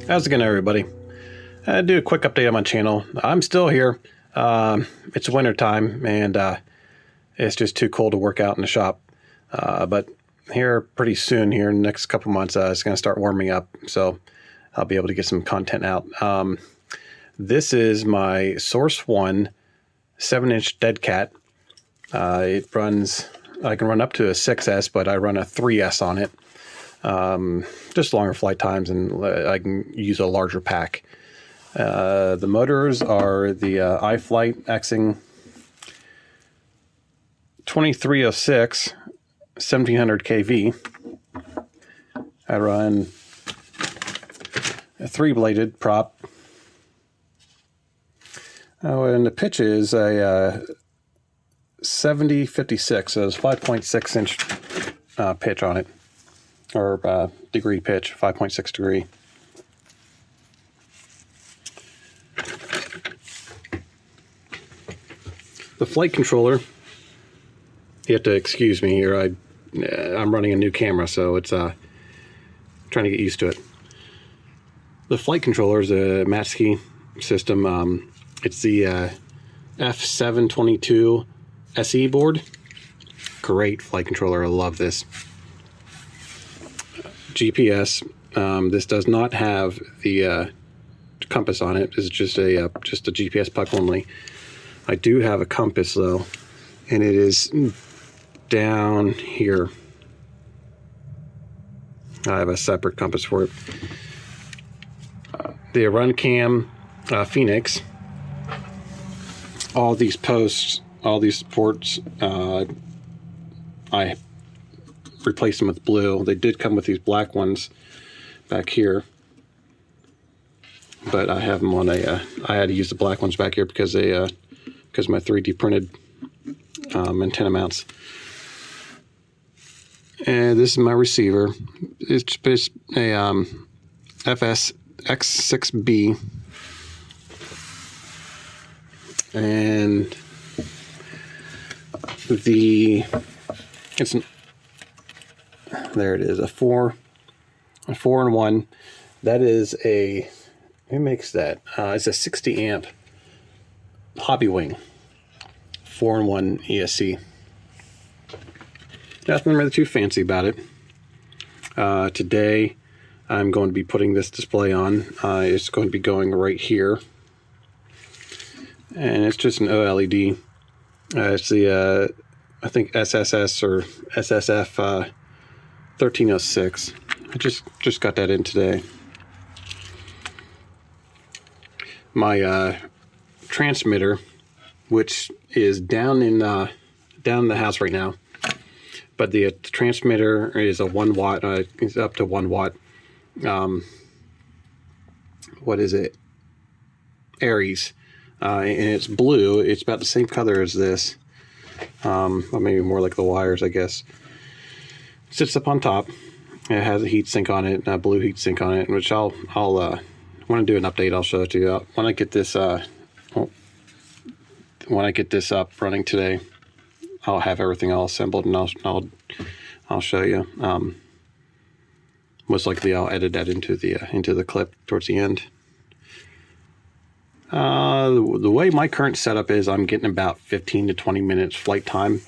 How's it going, everybody? I do a quick update on my channel. I'm still here. It's winter time, and it's just too cold to work out in the shop. But here pretty soon, here in the next couple months, it's going to start warming up, so I'll be able to get some content out. This is my Source 1 7-inch deadcat. It runs, I can run up to a 6S, but I run a 3S on it. Just longer flight times, and I can use a larger pack. The motors are the iFlight Xing 2306 1700 kV. I run a 3-bladed prop. Oh, and the pitch is a 7056, so it's 5.6 inch pitch on it, or degree pitch, 5.6 degree. The flight controller, you have to excuse me here, I'm running a new camera, so it's trying to get used to it. The flight controller is a Matsky system. It's the F722 SE board. Great flight controller, I love this. GPS, this does not have the compass on it. It's just a GPS puck only. I do have a compass though, and it is down here. I have a separate compass for it. The run cam Phoenix. All these posts, all these ports, I replaced them with blue. They did come with these black ones back here, but I have them on a. I had to use the black ones back here because they because my 3D printed antenna mounts. And this is my receiver. It's a FS X6B, and there it is, a 4-in-1. That is a, who makes that? It's a 60 amp Hobby Wing 4-in-1 ESC. Nothing really too fancy about it. Today I'm going to be putting this display on. It's going to be going right here, and it's just an OLED. It's the I think SSS or SSF 1306. I just got that in today. My transmitter, which is down in the house right now, but the transmitter is a 1 watt. It's up to 1 watt. What is it? Aries, and it's blue. It's about the same color as this, or maybe more like the wires, I guess. It sits up on top. It has a heat sink on it, a blue heat sink on it, which I'll when I do an update, I'll show it to you. When I get this up running today, I'll have everything all assembled, and I'll show you. Most likely I'll edit that into the clip towards the end. The way my current setup is, I'm getting about 15 to 20 minutes flight time.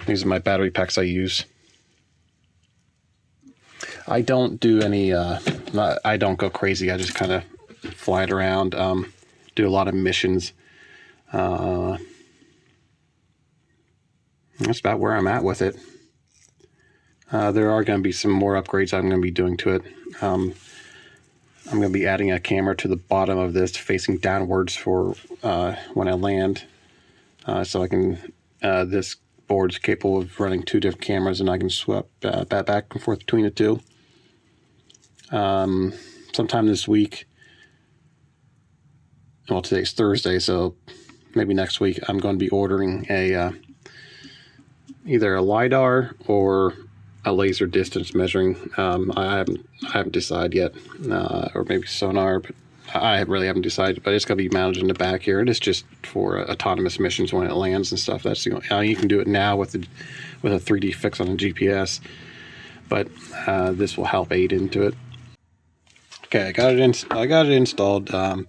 These are my battery packs I use. I don't do any, I don't go crazy. I just kind of fly it around, do a lot of missions. That's about where I'm at with it. There are going to be some more upgrades I'm going to be doing to it. I'm going to be adding a camera to the bottom of this facing downwards for when I land. So I can, this board's capable of running 2 different cameras, and I can swap back and forth between the two. Sometime this week, well, today's Thursday, so maybe next week, I'm going to be ordering either a LiDAR or a laser distance measuring. I haven't decided yet, or maybe sonar, but I really haven't decided. But it's going to be mounted in the back here, and it's just for autonomous missions when it lands and stuff. That's the only, you can do it now with a 3D fix on a GPS. but this will help aid into it. Okay, I got it installed. I'm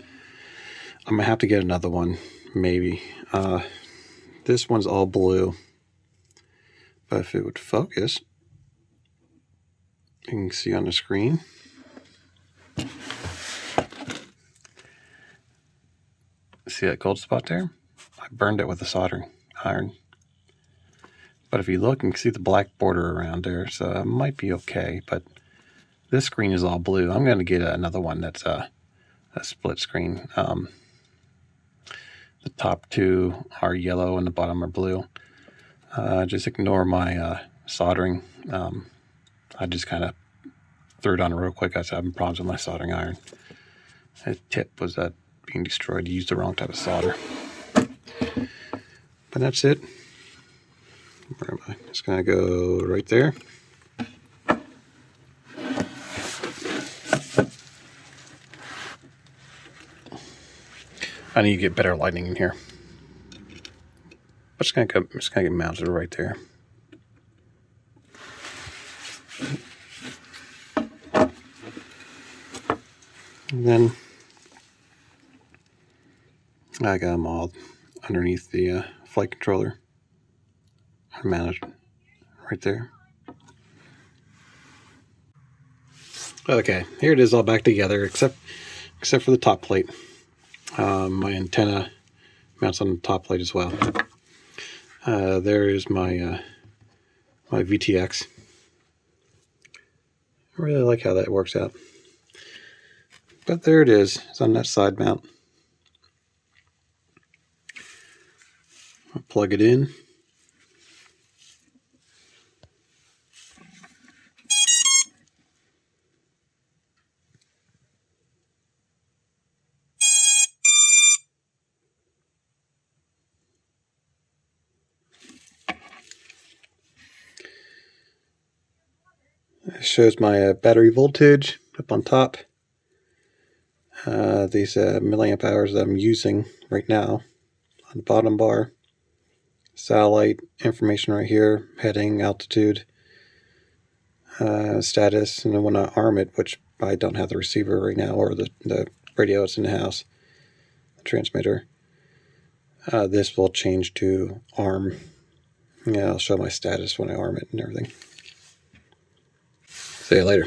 gonna have to get another one, maybe. This one's all blue, but if it would focus, you can see on the screen. See that gold spot there? I burned it with a soldering iron. But if you look, you can see the black border around there, so it might be okay. But this screen is all blue. I'm going to get another one that's a split screen. The top two are yellow and the bottom are blue. Just ignore my soldering. I just kind of threw it on real quick. I was having problems with my soldering iron. The tip was being destroyed. You used the wrong type of solder. But that's it. Where am I? Just gonna go right there. I need to get better lighting in here. I'm just gonna get mounted right there. And then I got them all underneath the flight controller. Mounted right there. Okay, here it is all back together, except for the top plate. My antenna mounts on the top plate as well. There is my my VTX. I really like how that works out. But there it is. It's on that side mount. I'll plug it in. It shows my battery voltage up on top. These milliamp hours that I'm using right now on the bottom bar. Satellite information right here, heading, altitude, status, and then when I arm it, which I don't have the receiver right now or the radio that's in the house, the transmitter, this will change to arm. Yeah, I'll show my status when I arm it and everything. See you later.